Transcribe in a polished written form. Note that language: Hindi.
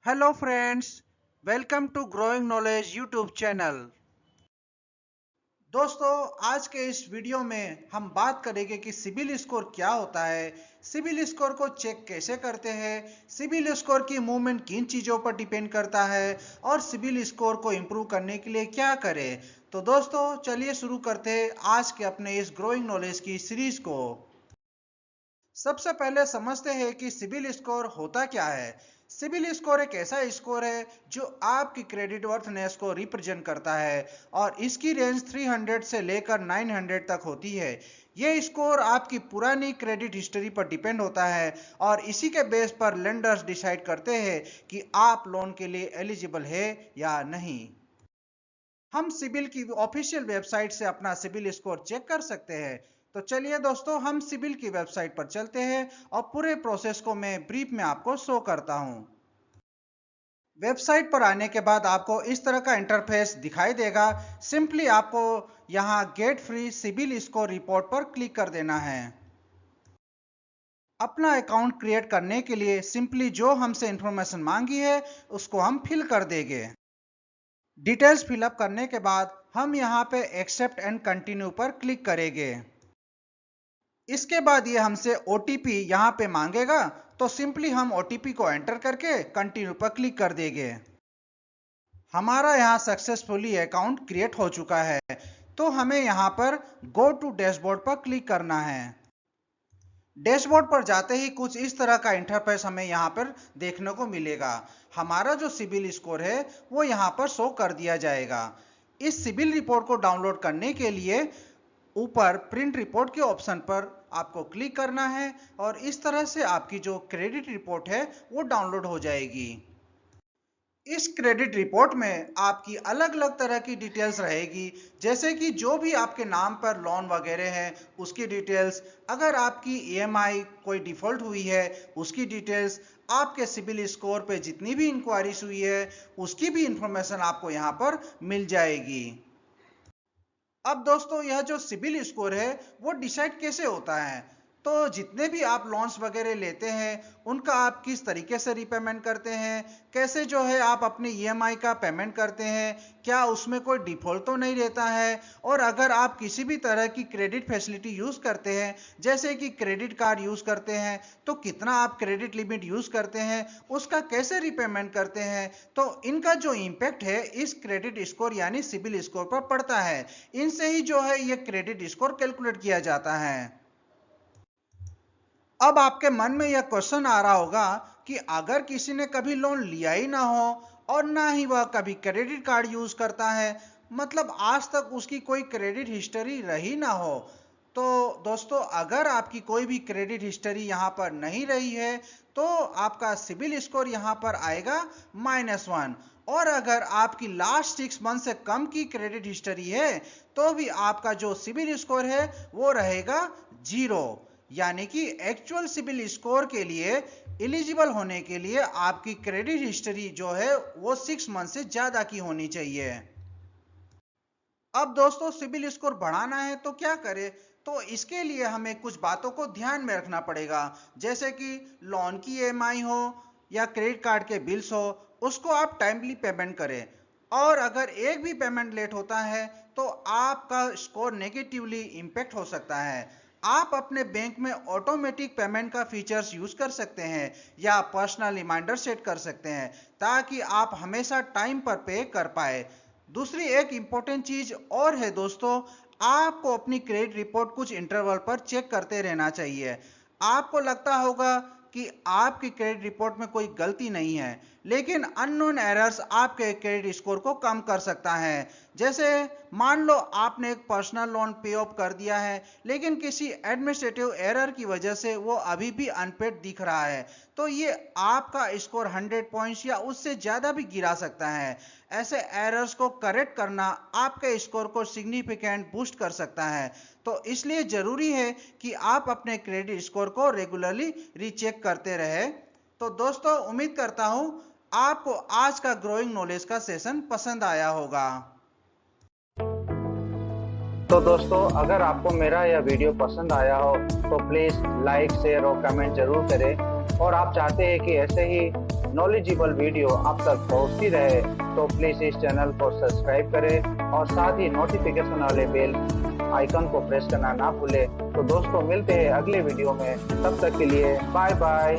Hello friends, welcome to growing knowledge YouTube channel. दोस्तों, आज के इस वीडियो में हम बात करेंगे कि सिबिल स्कोर क्या होता है, सिबिल स्कोर को चेक कैसे करते हैं, सिबिल स्कोर की मूवमेंट किन चीज़ों पर डिपेंड करता है और सिबिल स्कोर को इम्प्रूव करने के लिए क्या करें। तो दोस्तों, चलिए शुरू करते हैं आज के अपने इस ग्रोइंग नॉलेज की सीरीज को। सबसे पहले समझते हैं कि सिबिल स्कोर होता क्या है। सिबिल स्कोर एक ऐसा स्कोर है जो आपकी क्रेडिट वर्थनेस को रिप्रेजेंट करता है और इसकी रेंज 300 से लेकर 900 तक होती है। ये स्कोर आपकी पुरानी क्रेडिट हिस्ट्री पर डिपेंड होता है और इसी के बेस पर लेंडर्स डिसाइड करते हैं कि आप लोन के लिए एलिजिबल है या नहीं। हम सिबिल की ऑफिशियल वेबसाइट से अपना सिबिल स्कोर चेक कर सकते हैं। तो चलिए दोस्तों, हम सिबिल की वेबसाइट पर चलते हैं और पूरे प्रोसेस को मैं ब्रीफ में आपको शो करता हूं। वेबसाइट पर आने के बाद आपको इस तरह का इंटरफेस दिखाई देगा। सिंपली आपको यहां get free CIBIL score report पर क्लिक कर देना है। अपना अकाउंट क्रिएट करने के लिए सिंपली जो हमसे इंफॉर्मेशन मांगी है उसको हम फिल कर देंगे। डिटेल्स फिलअप करने के बाद हम यहाँ पे एक्सेप्ट एंड कंटिन्यू पर क्लिक करेंगे। इसके बाद ये हमसे ओटीपी यहाँ पे मांगेगा, तो सिंपली हम ओटीपी को एंटर करके कंटिन्यू पर क्लिक कर देंगे। हमारा यहाँ सक्सेसफुली अकाउंट क्रिएट हो चुका है, तो हमें यहाँ पर गो टू डैशबोर्ड पर क्लिक करना है। डैशबोर्ड पर जाते ही कुछ इस तरह का इंटरफेस हमें यहाँ पर देखने को मिलेगा। हमारा जो सिबिल स्कोर है वो यहाँ पर शो कर दिया जाएगा। इस सिबिल रिपोर्ट को डाउनलोड करने के लिए ऊपर प्रिंट रिपोर्ट के ऑप्शन पर आपको क्लिक करना है और इस तरह से आपकी जो क्रेडिट रिपोर्ट है वो डाउनलोड हो जाएगी। इस क्रेडिट रिपोर्ट में आपकी अलग अलग तरह की डिटेल्स रहेगी, जैसे कि जो भी आपके नाम पर लोन वगैरह है उसकी डिटेल्स, अगर आपकी ईएमआई कोई डिफॉल्ट हुई है उसकी डिटेल्स, आपके सिबिल स्कोर पे जितनी भी इंक्वायरीज हुई है उसकी भी इंफॉर्मेशन आपको यहाँ पर मिल जाएगी। अब दोस्तों, यह जो सिबिल स्कोर है वो डिसाइड कैसे होता है। तो जितने भी आप लोन्स वगैरह लेते हैं उनका आप किस तरीके से रिपेमेंट करते हैं, कैसे जो है आप अपने ईएमआई का पेमेंट करते हैं, क्या उसमें कोई डिफॉल्ट तो नहीं रहता है, और अगर आप किसी भी तरह की क्रेडिट फैसिलिटी यूज करते हैं जैसे कि क्रेडिट कार्ड यूज करते हैं तो कितना आप क्रेडिट लिमिट यूज करते हैं, उसका कैसे रिपेमेंट करते हैं, तो इनका जो इम्पैक्ट है इस क्रेडिट स्कोर यानी सिबिल स्कोर पर पड़ता है। इनसे ही जो है ये क्रेडिट स्कोर कैलकुलेट किया जाता है। अब आपके मन में यह क्वेश्चन आ रहा होगा कि अगर किसी ने कभी लोन लिया ही ना हो और ना ही वह कभी क्रेडिट कार्ड यूज करता है, मतलब आज तक उसकी कोई क्रेडिट हिस्ट्री रही ना हो, तो दोस्तों अगर आपकी कोई भी क्रेडिट हिस्ट्री यहाँ पर नहीं रही है तो आपका सिबिल स्कोर यहाँ पर आएगा -1, और अगर आपकी लास्ट 6 मंथ से कम की क्रेडिट हिस्ट्री है तो भी आपका जो सिबिल स्कोर है वो रहेगा 0। यानी कि एक्चुअल सिबिल स्कोर के लिए एलिजिबल होने के लिए आपकी क्रेडिट हिस्ट्री जो है वो 6 मंथ से ज्यादा की होनी चाहिए। अब दोस्तों, सिबिल स्कोर बढ़ाना है तो क्या करें। तो इसके लिए हमें कुछ बातों को ध्यान में रखना पड़ेगा, जैसे कि लोन की ईएमआई हो या क्रेडिट कार्ड के बिल्स हो उसको आप टाइमली पेमेंट करें, और अगर एक भी पेमेंट लेट होता है तो आपका स्कोर नेगेटिवली इम्पेक्ट हो सकता है। आप अपने बैंक में ऑटोमेटिक पेमेंट का फीचर्स यूज कर सकते हैं या पर्सनल रिमाइंडर सेट कर सकते हैं ताकि आप हमेशा टाइम पर पे कर पाए। दूसरी एक इंपॉर्टेंट चीज और है दोस्तों, आपको अपनी क्रेडिट रिपोर्ट कुछ इंटरवल पर चेक करते रहना चाहिए। आपको लगता होगा कि आपकी क्रेडिट रिपोर्ट में कोई गलती नहीं है, लेकिन अननोन एरर्स आपके क्रेडिट स्कोर को कम कर सकता है। जैसे मान लो आपने एक पर्सनल लोन पे ऑफ कर दिया है लेकिन किसी एडमिनिस्ट्रेटिव एरर की वजह से वो अभी भी अनपेड दिख रहा है, तो ये आपका स्कोर 100 पॉइंट्स या उससे ज्यादा भी गिरा सकता है। ऐसे एरर्स को करेक्ट करना आपके स्कोर को सिग्निफिकेंट बूस्ट कर सकता है, तो इसलिए जरूरी है कि आप अपने क्रेडिट स्कोर को रेगुलरली रीचेक करते रहे। तो दोस्तों, उम्मीद करता हूं आपको आज का ग्रोइंग नॉलेज का सेशन पसंद आया होगा। तो दोस्तों, अगर आपको मेरा यह वीडियो पसंद आया हो तो प्लीज़ लाइक, शेयर और कमेंट जरूर करें, और आप चाहते हैं कि ऐसे ही नॉलेजेबल वीडियो आप तक पहुंचती रहे तो प्लीज इस चैनल को सब्सक्राइब करें और साथ ही नोटिफिकेशन वाले बेल आइकन को प्रेस करना ना भूलें। तो दोस्तों मिलते हैं अगले वीडियो में, तब तक के लिए बाय बाय।